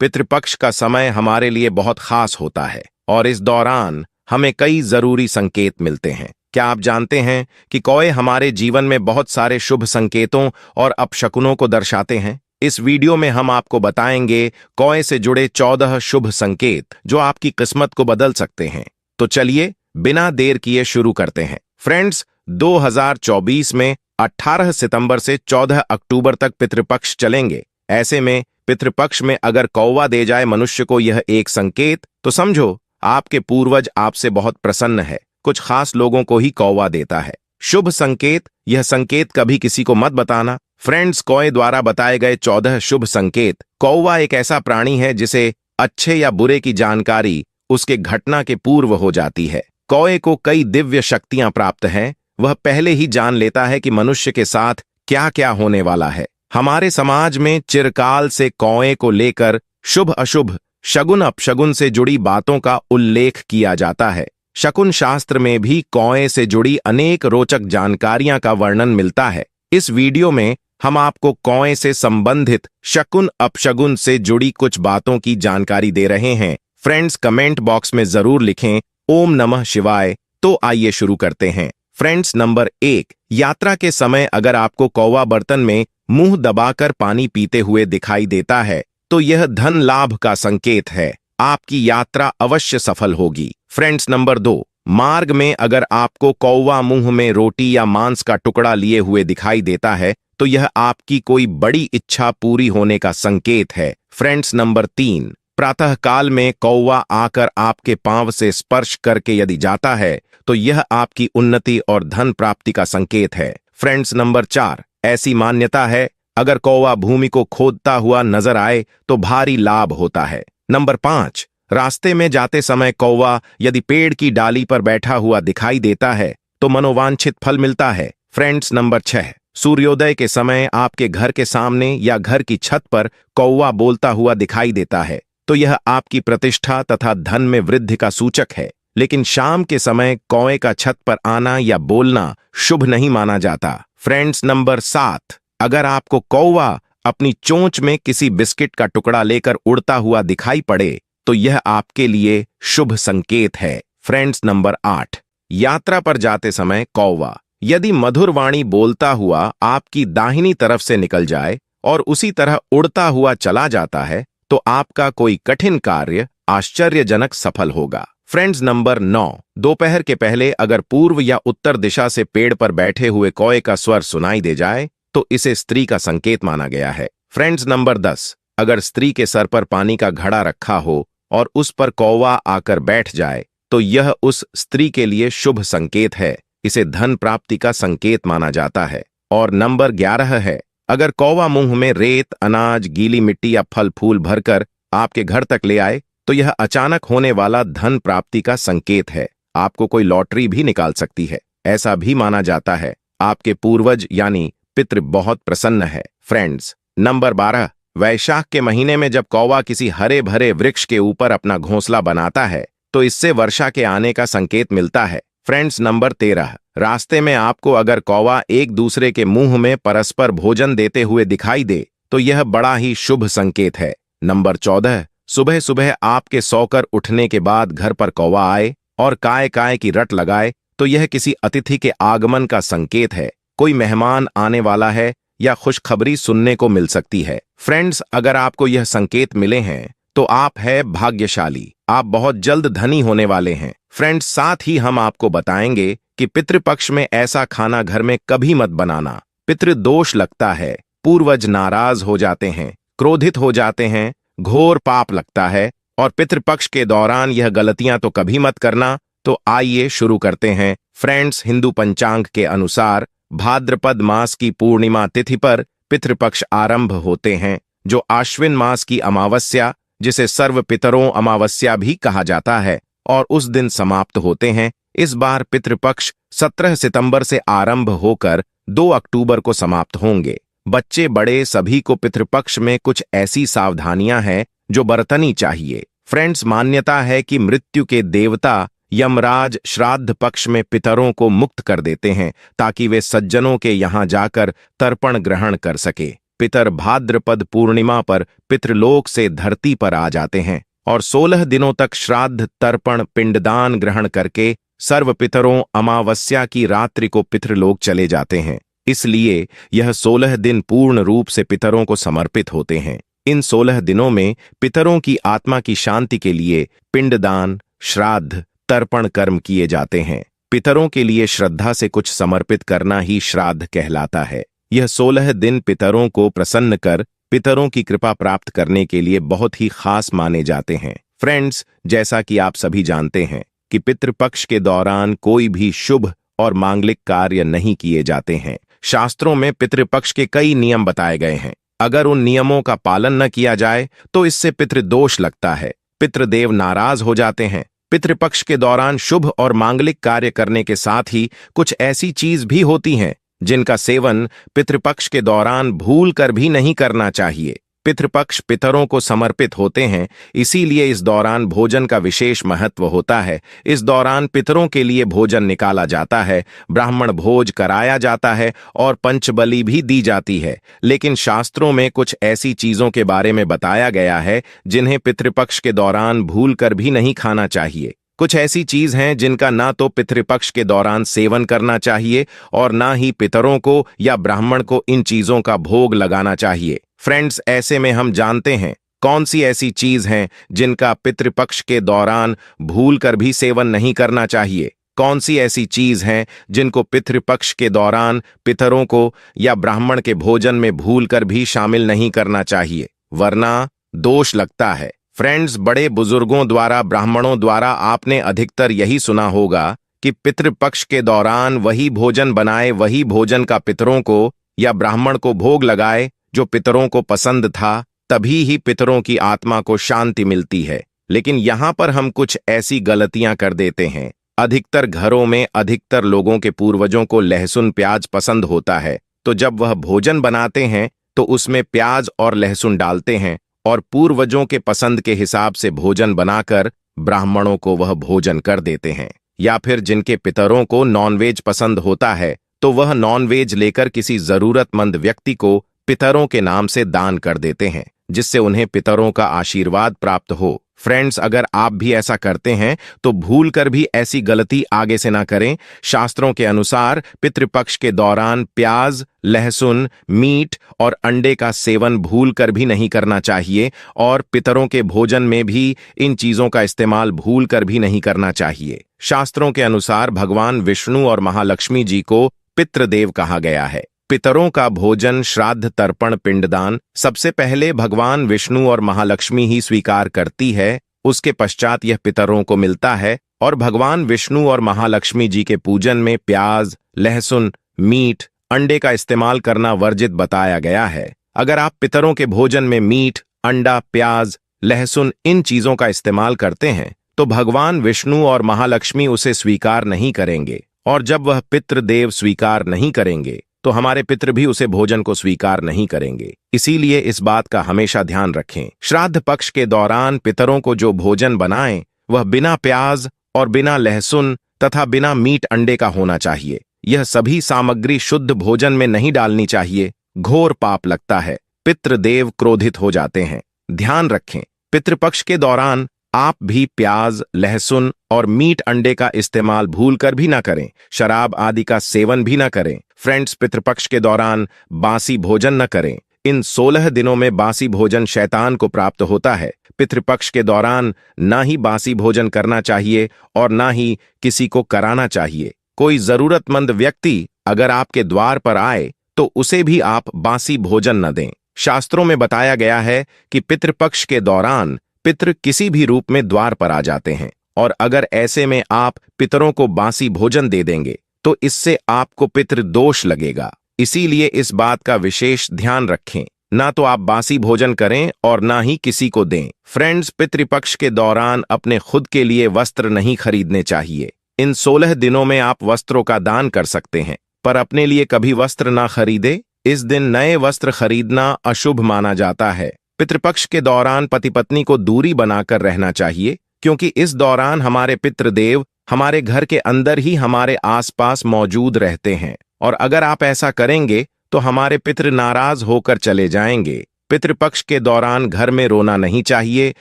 पितृपक्ष का समय हमारे लिए बहुत खास होता है और इस दौरान हमें कई जरूरी संकेत मिलते हैं। क्या आप जानते हैं कि कौए हमारे जीवन में बहुत सारे शुभ संकेतों और अपशकुनों को दर्शाते हैं? इस वीडियो में हम आपको बताएंगे कौए से जुड़े 14 शुभ संकेत जो आपकी किस्मत को बदल सकते हैं। तो चलिए बिना देर किए शुरू करते हैं। फ्रेंड्स, 2024 में 18 सितंबर से 14 अक्टूबर तक पितृपक्ष चलेंगे। ऐसे में पितृपक्ष में अगर कौवा दे जाए मनुष्य को यह एक संकेत, तो समझो आपके पूर्वज आपसे बहुत प्रसन्न है। कुछ खास लोगों को ही कौवा देता है। शुभ संकेत, यह संकेत कभी किसी को मत बताना। फ्रेंड्स, कौए द्वारा बताए गए 14 शुभ संकेत। कौवा एक ऐसा प्राणी है जिसे अच्छे या बुरे की जानकारी उसके घटना के पूर्व हो जाती है। कौए को कई दिव्य शक्तियां प्राप्त हैं। वह पहले ही जान लेता है कि मनुष्य के साथ क्या क्या होने वाला है। हमारे समाज में चिरकाल से कौए को लेकर शुभ अशुभ, शगुन अपशगुन से जुड़ी बातों का उल्लेख किया जाता है। शकुन शास्त्र में भी कौए से जुड़ी अनेक रोचक जानकारियां का वर्णन मिलता है। इस वीडियो में हम आपको कौए से संबंधित शकुन अपशगुन से जुड़ी कुछ बातों की जानकारी दे रहे हैं। फ्रेंड्स, कमेंट बॉक्स में जरूर लिखें ओम नमः शिवाय। तो आइए शुरू करते हैं। फ्रेंड्स, नंबर 1, यात्रा के समय अगर आपको कौवा बर्तन में मुंह दबाकर पानी पीते हुए दिखाई देता है तो यह धन लाभ का संकेत है। आपकी यात्रा अवश्य सफल होगी। फ्रेंड्स, नंबर 2, मार्ग में अगर आपको कौवा मुंह में रोटी या मांस का टुकड़ा लिए हुए दिखाई देता है तो यह आपकी कोई बड़ी इच्छा पूरी होने का संकेत है। फ्रेंड्स, नंबर 3, प्रातः काल में कौवा आकर आपके पांव से स्पर्श करके यदि जाता है तो यह आपकी उन्नति और धन प्राप्ति का संकेत है। फ्रेंड्स, नंबर 4, ऐसी मान्यता है अगर कौवा भूमि को खोदता हुआ नजर आए तो भारी लाभ होता है। नंबर 5, रास्ते में जाते समय कौवा यदि पेड़ की डाली पर बैठा हुआ दिखाई देता है तो मनोवांछित फल मिलता है। फ्रेंड्स, नंबर 6, सूर्योदय के समय आपके घर के सामने या घर की छत पर कौवा बोलता हुआ दिखाई देता है तो यह आपकी प्रतिष्ठा तथा धन में वृद्धि का सूचक है। लेकिन शाम के समय कौए का छत पर आना या बोलना शुभ नहीं माना जाता। फ्रेंड्स, नंबर 7, अगर आपको कौवा अपनी चोंच में किसी बिस्किट का टुकड़ा लेकर उड़ता हुआ दिखाई पड़े तो यह आपके लिए शुभ संकेत है। फ्रेंड्स, नंबर 8, यात्रा पर जाते समय कौवा यदि मधुर वाणी बोलता हुआ आपकी दाहिनी तरफ से निकल जाए और उसी तरह उड़ता हुआ चला जाता है तो आपका कोई कठिन कार्य आश्चर्यजनक सफल होगा। फ्रेंड्स, नंबर 9, दोपहर के पहले अगर पूर्व या उत्तर दिशा से पेड़ पर बैठे हुए कौए का स्वर सुनाई दे जाए तो इसे स्त्री का संकेत माना गया है। फ्रेंड्स, नंबर 10, अगर स्त्री के सर पर पानी का घड़ा रखा हो और उस पर कौवा आकर बैठ जाए तो यह उस स्त्री के लिए शुभ संकेत है। इसे धन प्राप्ति का संकेत माना जाता है। और नंबर 11 है, अगर कौवा मुंह में रेत, अनाज, गीली मिट्टी या फल फूल भरकर आपके घर तक ले आए तो यह अचानक होने वाला धन प्राप्ति का संकेत है। आपको कोई लॉटरी भी निकाल सकती है। ऐसा भी माना जाता है आपके पूर्वज यानी पितृ बहुत प्रसन्न है। फ्रेंड्स, नंबर 12, वैशाख के महीने में जब कौवा किसी हरे भरे वृक्ष के ऊपर अपना घोंसला बनाता है तो इससे वर्षा के आने का संकेत मिलता है। फ्रेंड्स, नंबर 13, रास्ते में आपको अगर कौवा एक दूसरे के मुंह में परस्पर भोजन देते हुए दिखाई दे तो यह बड़ा ही शुभ संकेत है। नंबर 14, सुबह सुबह आपके सोकर उठने के बाद घर पर कौवा आए और काय काय की रट लगाए तो यह किसी अतिथि के आगमन का संकेत है। कोई मेहमान आने वाला है या खुशखबरी सुनने को मिल सकती है। फ्रेंड्स, अगर आपको यह संकेत मिले हैं तो आप है भाग्यशाली। आप बहुत जल्द धनी होने वाले हैं। फ्रेंड्स, साथ ही हम आपको बताएंगे कि पितृपक्ष में ऐसा खाना घर में कभी मत बनाना। पितृदोष लगता है, पूर्वज नाराज हो जाते हैं, क्रोधित हो जाते हैं, घोर पाप लगता है और पितृपक्ष के दौरान यह गलतियां तो कभी मत करना। तो आइए शुरू करते हैं। फ्रेंड्स, हिंदू पंचांग के अनुसार भाद्रपद मास की पूर्णिमा तिथि पर पितृपक्ष आरंभ होते हैं जो आश्विन मास की अमावस्या, जिसे सर्व पितरों अमावस्या भी कहा जाता है, और उस दिन समाप्त होते हैं। इस बार पितृपक्ष 17 सितंबर से आरंभ होकर 2 अक्टूबर को समाप्त होंगे। बच्चे बड़े सभी को पितृपक्ष में कुछ ऐसी सावधानियां हैं जो बरतनी चाहिए। फ्रेंड्स, मान्यता है कि मृत्यु के देवता यमराज श्राद्ध पक्ष में पितरों को मुक्त कर देते हैं ताकि वे सज्जनों के यहां जाकर तर्पण ग्रहण कर सके। पितर भाद्रपद पूर्णिमा पर पितृलोक से धरती पर आ जाते हैं और 16 दिनों तक श्राद्ध, तर्पण, पिंडदान ग्रहण करके सर्व पितरों अमावस्या की रात्रि को पितृलोक चले जाते हैं। इसलिए यह 16 दिन पूर्ण रूप से पितरों को समर्पित होते हैं। इन 16 दिनों में पितरों की आत्मा की शांति के लिए पिंडदान, श्राद्ध, तर्पण कर्म किए जाते हैं। पितरों के लिए श्रद्धा से कुछ समर्पित करना ही श्राद्ध कहलाता है। यह 16 दिन पितरों को प्रसन्न कर पितरों की कृपा प्राप्त करने के लिए बहुत ही खास माने जाते हैं। फ्रेंड्स, जैसा कि आप सभी जानते हैं कि पितृपक्ष के दौरान कोई भी शुभ और मांगलिक कार्य नहीं किए जाते हैं। शास्त्रों में पितृपक्ष के कई नियम बताए गए हैं। अगर उन नियमों का पालन न किया जाए तो इससे पितृदोष लगता है, पितृदेव नाराज हो जाते हैं। पितृपक्ष के दौरान शुभ और मांगलिक कार्य करने के साथ ही कुछ ऐसी चीज भी होती हैं जिनका सेवन पितृपक्ष के दौरान भूल कर भी नहीं करना चाहिए। पितृपक्ष पितरों को समर्पित होते हैं, इसीलिए इस दौरान भोजन का विशेष महत्व होता है। इस दौरान पितरों के लिए भोजन निकाला जाता है, ब्राह्मण भोज कराया जाता है और पंचबलि भी दी जाती है। लेकिन शास्त्रों में कुछ ऐसी चीजों के बारे में बताया गया है जिन्हें पितृपक्ष के दौरान भूल कर भी नहीं खाना चाहिए। कुछ ऐसी चीज हैं जिनका ना तो पितृपक्ष के दौरान सेवन करना चाहिए और ना ही पितरों को या ब्राह्मण को इन चीजों का भोग लगाना चाहिए। फ्रेंड्स, ऐसे में हम जानते हैं कौन सी ऐसी चीज हैं जिनका पितृपक्ष के दौरान भूल कर भी सेवन नहीं करना चाहिए। कौन सी ऐसी चीज हैं जिनको पितृपक्ष के दौरान पितरों को या ब्राह्मण के भोजन में भूल कर भी शामिल नहीं करना चाहिए, वरना दोष लगता है। फ्रेंड्स, बड़े बुजुर्गों द्वारा, ब्राह्मणों द्वारा आपने अधिकतर यही सुना होगा कि पितृपक्ष के दौरान वही भोजन बनाए, वही भोजन का पितरों को या ब्राह्मण को भोग लगाए जो पितरों को पसंद था, तभी ही पितरों की आत्मा को शांति मिलती है। लेकिन यहाँ पर हम कुछ ऐसी गलतियां कर देते हैं। अधिकतर घरों में अधिकतर लोगों के पूर्वजों को लहसुन प्याज पसंद होता है, तो जब वह भोजन बनाते हैं तो उसमें प्याज और लहसुन डालते हैं और पूर्वजों के पसंद के हिसाब से भोजन बनाकर ब्राह्मणों को वह भोजन कर देते हैं। या फिर जिनके पितरों को नॉनवेज पसंद होता है तो वह नॉनवेज लेकर किसी जरूरतमंद व्यक्ति को पितरों के नाम से दान कर देते हैं, जिससे उन्हें पितरों का आशीर्वाद प्राप्त हो। फ्रेंड्स, अगर आप भी ऐसा करते हैं तो भूल कर भी ऐसी गलती आगे से ना करें। शास्त्रों के अनुसार पितृपक्ष के दौरान प्याज, लहसुन, मीट और अंडे का सेवन भूल कर भी नहीं करना चाहिए और पितरों के भोजन में भी इन चीजों का इस्तेमाल भूल कर भी नहीं करना चाहिए। शास्त्रों के अनुसार भगवान विष्णु और महालक्ष्मी जी को पितृदेव कहा गया है। पितरों का भोजन, श्राद्ध, तर्पण, पिंडदान सबसे पहले भगवान विष्णु और महालक्ष्मी ही स्वीकार करती है, उसके पश्चात यह पितरों को मिलता है और भगवान विष्णु और महालक्ष्मी जी के पूजन में प्याज, लहसुन, मीट, अंडे का इस्तेमाल करना वर्जित बताया गया है। अगर आप पितरों के भोजन में मीट, अंडा, प्याज, लहसुन इन चीजों का इस्तेमाल करते हैं तो भगवान विष्णु और महालक्ष्मी उसे स्वीकार नहीं करेंगे और जब वह पितृदेव स्वीकार नहीं करेंगे तो हमारे पितृ भी उसे भोजन को स्वीकार नहीं करेंगे। इसीलिए इस बात का हमेशा ध्यान रखें। श्राद्ध पक्ष के दौरान पितरों को जो भोजन बनाएं वह बिना प्याज और बिना लहसुन तथा बिना मीट अंडे का होना चाहिए। यह सभी सामग्री शुद्ध भोजन में नहीं डालनी चाहिए, घोर पाप लगता है, पितृदेव क्रोधित हो जाते हैं। ध्यान रखें, पितृपक्ष के दौरान आप भी प्याज, लहसुन और मीट अंडे का इस्तेमाल भूल कर भी ना करें। शराब आदि का सेवन भी ना करें। फ्रेंड्स, पितृपक्ष के दौरान बासी भोजन न करें। इन 16 दिनों में बासी भोजन शैतान को प्राप्त होता है। पितृपक्ष के दौरान ना ही बासी भोजन करना चाहिए और ना ही किसी को कराना चाहिए। कोई जरूरतमंद व्यक्ति अगर आपके द्वार पर आए तो उसे भी आप बासी भोजन न दें। शास्त्रों में बताया गया है कि पितृपक्ष के दौरान पितृ किसी भी रूप में द्वार पर आ जाते हैं और अगर ऐसे में आप पितरों को बासी भोजन दे देंगे तो इससे आपको पितृ दोष लगेगा। इसीलिए इस बात का विशेष ध्यान रखें, ना तो आप बासी भोजन करें और ना ही किसी को दें। फ्रेंड्स, पितृपक्ष के दौरान अपने खुद के लिए वस्त्र नहीं खरीदने चाहिए। इन 16 दिनों में आप वस्त्रों का दान कर सकते हैं, पर अपने लिए कभी वस्त्र ना खरीदे। इस दिन नए वस्त्र खरीदना अशुभ माना जाता है। पितृपक्ष के दौरान पति पत्नी को दूरी बनाकर रहना चाहिए, क्योंकि इस दौरान हमारे पितृदेव हमारे घर के अंदर ही हमारे आसपास मौजूद रहते हैं और अगर आप ऐसा करेंगे तो हमारे पितृ नाराज होकर चले जाएंगे। पितृपक्ष के दौरान घर में रोना नहीं चाहिए,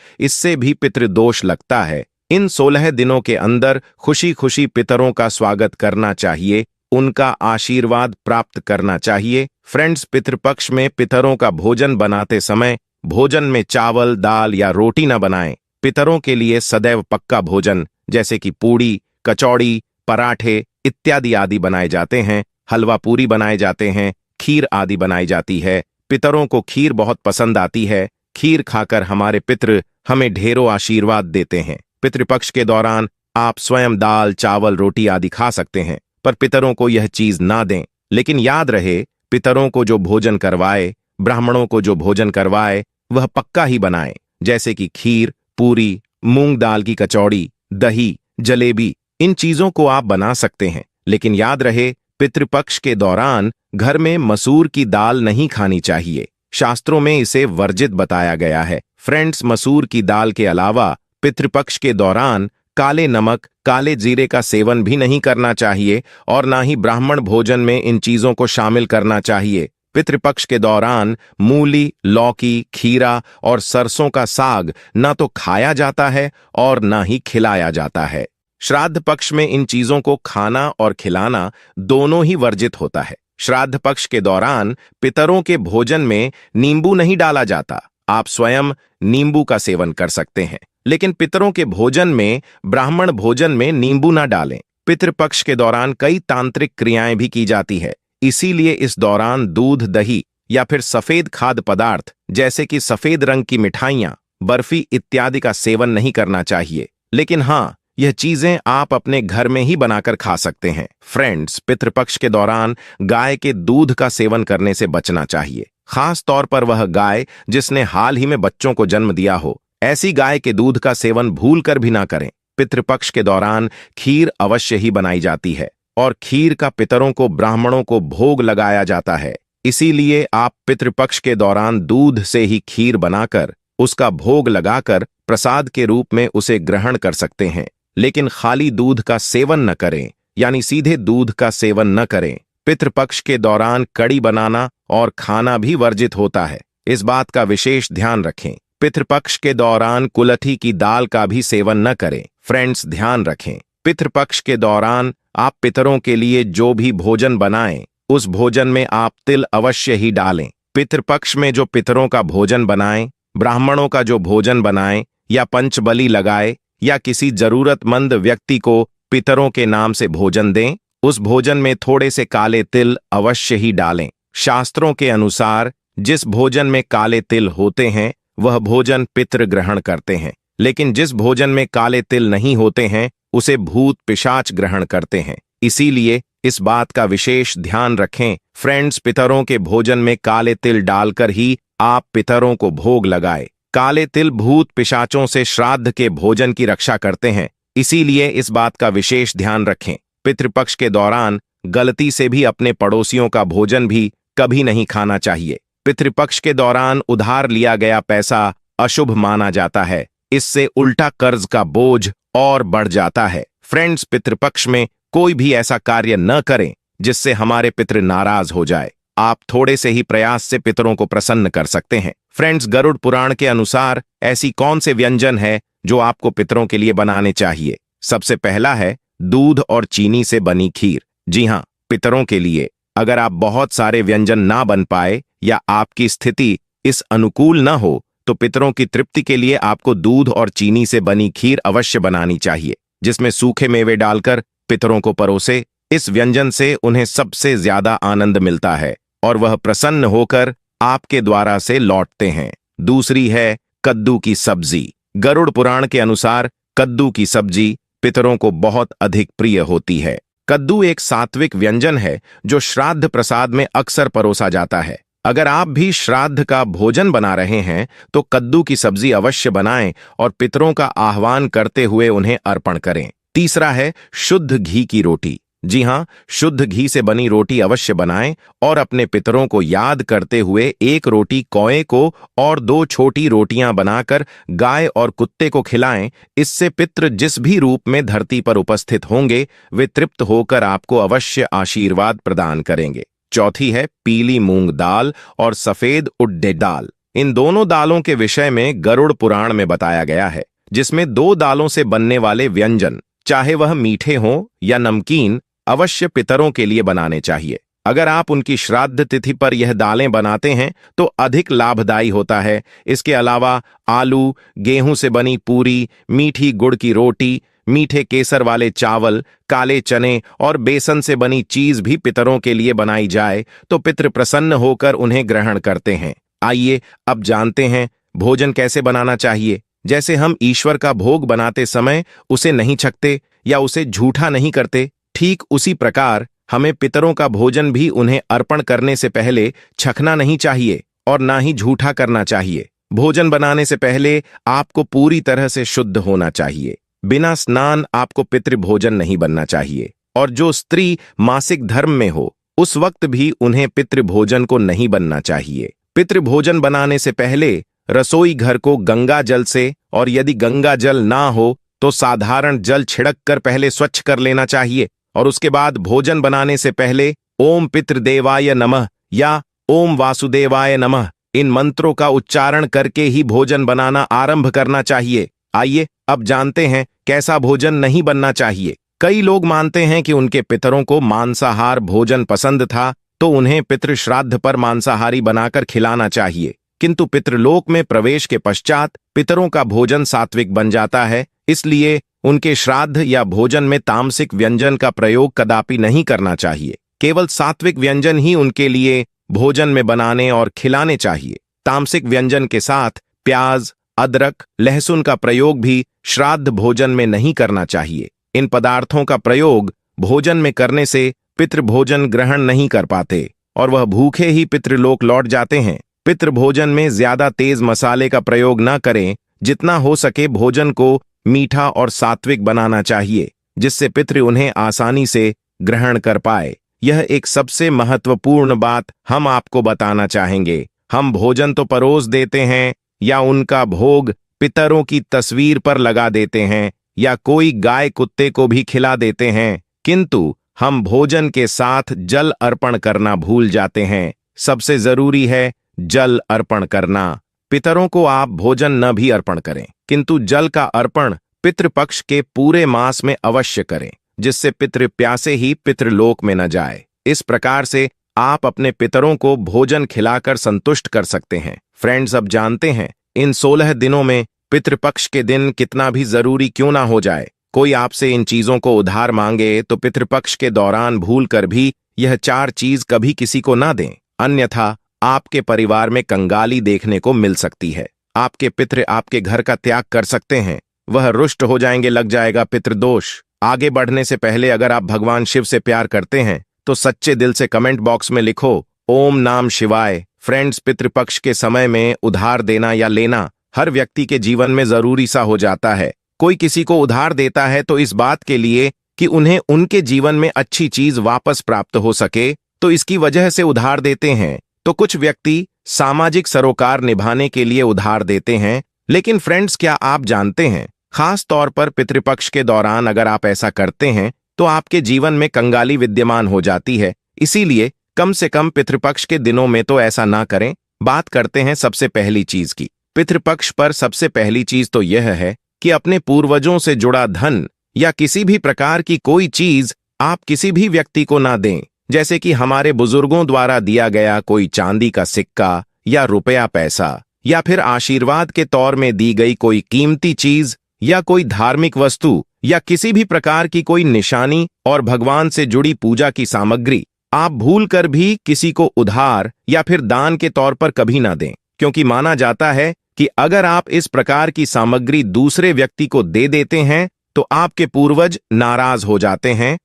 इससे भी पितृदोष लगता है। इन 16 दिनों के अंदर खुशी खुशी पितरों का स्वागत करना चाहिए, उनका आशीर्वाद प्राप्त करना चाहिए। फ्रेंड्स, पितृपक्ष में पितरों का भोजन बनाते समय भोजन में चावल, दाल या रोटी न बनाएं। पितरों के लिए सदैव पक्का भोजन जैसे कि पूड़ी, कचौड़ी, पराठे इत्यादि आदि बनाए जाते हैं। हलवा पूरी बनाए जाते हैं, खीर आदि बनाई जाती है। पितरों को खीर बहुत पसंद आती है। खीर खाकर हमारे पितृ हमें ढेरों आशीर्वाद देते हैं। पितृपक्ष के दौरान आप स्वयं दाल, चावल, रोटी आदि खा सकते हैं, पर पितरों को यह चीज ना दें। लेकिन याद रहे, पितरों को जो भोजन करवाए, ब्राह्मणों को जो भोजन करवाए, वह पक्का ही बनाए, जैसे कि खीर, पूरी, मूंग दाल की कचौड़ी, दही, जलेबी। इन चीजों को आप बना सकते हैं, लेकिन याद रहे, पितृपक्ष के दौरान घर में मसूर की दाल नहीं खानी चाहिए। शास्त्रों में इसे वर्जित बताया गया है। फ्रेंड्स, मसूर की दाल के अलावा पितृपक्ष के दौरान काले नमक, काले जीरे का सेवन भी नहीं करना चाहिए और ना ही ब्राह्मण भोजन में इन चीजों को शामिल करना चाहिए। पितृपक्ष के दौरान मूली, लौकी, खीरा और सरसों का साग ना तो खाया जाता है और ना ही खिलाया जाता है। श्राद्ध पक्ष में इन चीजों को खाना और खिलाना दोनों ही वर्जित होता है। श्राद्ध पक्ष के दौरान पितरों के भोजन में नींबू नहीं डाला जाता। आप स्वयं नींबू का सेवन कर सकते हैं, लेकिन पितरों के भोजन में, ब्राह्मण भोजन में नींबू ना डालें। पितृपक्ष के दौरान कई तांत्रिक क्रियाएं भी की जाती है, इसीलिए इस दौरान दूध, दही या फिर सफेद खाद्य पदार्थ जैसे कि सफेद रंग की मिठाइयां, बर्फी इत्यादि का सेवन नहीं करना चाहिए। लेकिन हाँ, यह चीजें आप अपने घर में ही बनाकर खा सकते हैं। फ्रेंड्स, पितृपक्ष के दौरान गाय के दूध का सेवन करने से बचना चाहिए, खास तौर पर वह गाय जिसने हाल ही में बच्चों को जन्म दिया हो। ऐसी गाय के दूध का सेवन भूलकर भी ना करें। पितृपक्ष के दौरान खीर अवश्य ही बनाई जाती है और खीर का पितरों को, ब्राह्मणों को भोग लगाया जाता है। इसीलिए आप पितृपक्ष के दौरान दूध से ही खीर बनाकर उसका भोग लगाकर प्रसाद के रूप में उसे ग्रहण कर सकते हैं। लेकिन खाली दूध का सेवन न करें, यानी सीधे दूध का सेवन न करें। पितृपक्ष के दौरान कड़ी बनाना और खाना भी वर्जित होता है, इस बात का विशेष ध्यान रखें। पितृपक्ष के दौरान कुलथी की दाल का भी सेवन न करें। फ्रेंड्स, ध्यान रखें, पितृपक्ष के दौरान आप पितरों के लिए जो भी भोजन बनाएं, उस भोजन में आप तिल अवश्य ही डालें। पितृपक्ष में जो पितरों का भोजन बनाएं, ब्राह्मणों का जो भोजन बनाएं या पंचबली लगाए या किसी जरूरतमंद व्यक्ति को पितरों के नाम से भोजन दें, उस भोजन में थोड़े से काले तिल अवश्य ही डालें। शास्त्रों के अनुसार जिस भोजन में काले तिल होते हैं वह भोजन पितृ ग्रहण करते हैं, लेकिन जिस भोजन में काले तिल नहीं होते हैं उसे भूत पिशाच ग्रहण करते हैं। इसीलिए इस बात का विशेष ध्यान रखें। फ्रेंड्स, पितरों के भोजन में काले तिल डालकर ही आप पितरों को भोग लगाए। काले तिल भूत पिशाचों से श्राद्ध के भोजन की रक्षा करते हैं, इसीलिए इस बात का विशेष ध्यान रखें। पितृपक्ष के दौरान गलती से भी अपने पड़ोसियों का भोजन भी कभी नहीं खाना चाहिए। पितृपक्ष के दौरान उधार लिया गया पैसा अशुभ माना जाता है, इससे उल्टा कर्ज का बोझ और बढ़ जाता है। फ्रेंड्स, पितृपक्ष में कोई भी ऐसा कार्य न करें जिससे हमारे पितृ नाराज हो जाए। आप थोड़े से ही प्रयास से पितरों को प्रसन्न कर सकते हैं। फ्रेंड्स, गरुड़ पुराण के अनुसार ऐसी कौन से व्यंजन है जो आपको पितरों के लिए बनाने चाहिए? सबसे पहला है दूध और चीनी से बनी खीर। जी हाँ, पितरों के लिए अगर आप बहुत सारे व्यंजन ना बन पाए या आपकी स्थिति इस अनुकूल न हो तो पितरों की तृप्ति के लिए आपको दूध और चीनी से बनी खीर अवश्य बनानी चाहिए, जिसमें सूखे मेवे डालकर पितरों को परोसे। इस व्यंजन से उन्हें सबसे ज्यादा आनंद मिलता है और वह प्रसन्न होकर आपके द्वारा से लौटते हैं। दूसरी है कद्दू की सब्जी। गरुड़ पुराण के अनुसार कद्दू की सब्जी पितरों को बहुत अधिक प्रिय होती है। कद्दू एक सात्विक व्यंजन है जो श्राद्ध प्रसाद में अक्सर परोसा जाता है। अगर आप भी श्राद्ध का भोजन बना रहे हैं तो कद्दू की सब्जी अवश्य बनाएं और पितरों का आह्वान करते हुए उन्हें अर्पण करें। तीसरा है शुद्ध घी की रोटी। जी हाँ, शुद्ध घी से बनी रोटी अवश्य बनाएं और अपने पितरों को याद करते हुए एक रोटी कौए को और 2 छोटी रोटियां बनाकर गाय और कुत्ते को खिलाएं। इससे पितृ जिस भी रूप में धरती पर उपस्थित होंगे वे तृप्त होकर आपको अवश्य आशीर्वाद प्रदान करेंगे। चौथी है पीली मूंग दाल और सफेद उड़द दाल। इन दोनों दालों के विषय में गरुड़ पुराण में बताया गया है, जिसमें 2 दालों से बनने वाले व्यंजन, चाहे वह मीठे हों या नमकीन, अवश्य पितरों के लिए बनाने चाहिए। अगर आप उनकी श्राद्ध तिथि पर यह दालें बनाते हैं तो अधिक लाभदायी होता है। इसके अलावा आलू, गेहूं से बनी पूरी, मीठी गुड़ की रोटी, मीठे केसर वाले चावल, काले चने और बेसन से बनी चीज भी पितरों के लिए बनाई जाए तो पितृ प्रसन्न होकर उन्हें ग्रहण करते हैं। आइए अब जानते हैं भोजन कैसे बनाना चाहिए। जैसे हम ईश्वर का भोग बनाते समय उसे नहीं छकते या उसे झूठा नहीं करते, ठीक उसी प्रकार हमें पितरों का भोजन भी उन्हें अर्पण करने से पहले छकना नहीं चाहिए और ना ही झूठा करना चाहिए। भोजन बनाने से पहले आपको पूरी तरह से शुद्ध होना चाहिए। बिना स्नान आपको पितृ भोजन नहीं बनना चाहिए। और जो स्त्री मासिक धर्म में हो उस वक्त भी उन्हें पितृ भोजन को नहीं बनना चाहिए। पितृ भोजन बनाने से पहले रसोई घर को गंगा जल से, और यदि गंगा जल ना हो तो साधारण जल छिड़क कर पहले स्वच्छ कर लेना चाहिए। और उसके बाद भोजन बनाने से पहले ओम पितृदेवाय नमः या ओम वासुदेवाय नमः इन मंत्रों का उच्चारण करके ही भोजन बनाना आरंभ करना चाहिए। आइए अब जानते हैं कैसा भोजन नहीं बनना चाहिए। कई लोग मानते हैं कि उनके पितरों को मांसाहार भोजन पसंद था तो उन्हें पितृ श्राद्ध पर मांसाहारी बनाकर खिलाना चाहिए, किंतु पितृलोक में प्रवेश के पश्चात पितरों का भोजन सात्विक बन जाता है। इसलिए उनके श्राद्ध या भोजन में तामसिक व्यंजन का प्रयोग कदापि नहीं करना चाहिए। केवल सात्विक व्यंजन ही उनके लिए भोजन में बनाने और खिलाने चाहिए। तामसिक व्यंजन के साथ प्याज, अदरक, लहसुन का प्रयोग भी श्राद्ध भोजन में नहीं करना चाहिए। इन पदार्थों का प्रयोग भोजन में करने से पितृ भोजन ग्रहण नहीं कर पाते और वह भूखे ही पितृलोक लौट जाते हैं। पितृ भोजन में ज्यादा तेज मसाले का प्रयोग न करें। जितना हो सके भोजन को मीठा और सात्विक बनाना चाहिए, जिससे पितृ उन्हें आसानी से ग्रहण कर पाए। यह एक सबसे महत्वपूर्ण बात हम आपको बताना चाहेंगे। हम भोजन तो परोस देते हैं या उनका भोग पितरों की तस्वीर पर लगा देते हैं या कोई गाय कुत्ते को भी खिला देते हैं, किंतु हम भोजन के साथ जल अर्पण करना भूल जाते हैं। सबसे जरूरी है जल अर्पण करना। पितरों को आप भोजन न भी अर्पण करें, किंतु जल का अर्पण पितृपक्ष के पूरे मास में अवश्य करें, जिससे पितृ प्यासे ही पितृलोक में न जाए। इस प्रकार से आप अपने पितरों को भोजन खिलाकर संतुष्ट कर सकते हैं। फ्रेंड्स, अब जानते हैं इन 16 दिनों में पितृपक्ष के दिन कितना भी जरूरी क्यों ना हो जाए, कोई आपसे इन चीजों को उधार मांगे तो पितृपक्ष के दौरान भूल कर भी यह 4 चीज कभी किसी को ना दें, अन्यथा आपके परिवार में कंगाली देखने को मिल सकती है। आपके पितृ आपके घर का त्याग कर सकते हैं, वह रुष्ट हो जाएंगे, लग जाएगा पितृदोष। आगे बढ़ने से पहले अगर आप भगवान शिव से प्यार करते हैं तो सच्चे दिल से कमेंट बॉक्स में लिखो ओम नाम शिवाय। फ्रेंड्स, पितृपक्ष के समय में उधार देना या लेना हर व्यक्ति के जीवन में जरूरी सा हो जाता है। कोई किसी को उधार देता है तो इस बात के लिए कि उन्हें उनके जीवन में अच्छी चीज वापस प्राप्त हो सके, तो इसकी वजह से उधार देते हैं। तो कुछ व्यक्ति सामाजिक सरोकार निभाने के लिए उधार देते हैं। लेकिन फ्रेंड्स, क्या आप जानते हैं खास तौर पर पितृपक्ष के दौरान अगर आप ऐसा करते हैं तो आपके जीवन में कंगाली विद्यमान हो जाती है। इसीलिए कम से कम पितृपक्ष के दिनों में तो ऐसा ना करें। बात करते हैं सबसे पहली चीज की। पितृपक्ष पर सबसे पहली चीज तो यह है कि अपने पूर्वजों से जुड़ा धन या किसी भी प्रकार की कोई चीज आप किसी भी व्यक्ति को ना दें। जैसे कि हमारे बुजुर्गों द्वारा दिया गया कोई चांदी का सिक्का या रुपया पैसा, या फिर आशीर्वाद के तौर में दी गई कोई कीमती चीज या कोई धार्मिक वस्तु, या किसी भी प्रकार की कोई निशानी और भगवान से जुड़ी पूजा की सामग्री आप भूल कर भी किसी को उधार या फिर दान के तौर पर कभी ना दें, क्योंकि माना जाता है कि अगर आप इस प्रकार की सामग्री दूसरे व्यक्ति को दे देते हैं तो आपके पूर्वज नाराज हो जाते हैं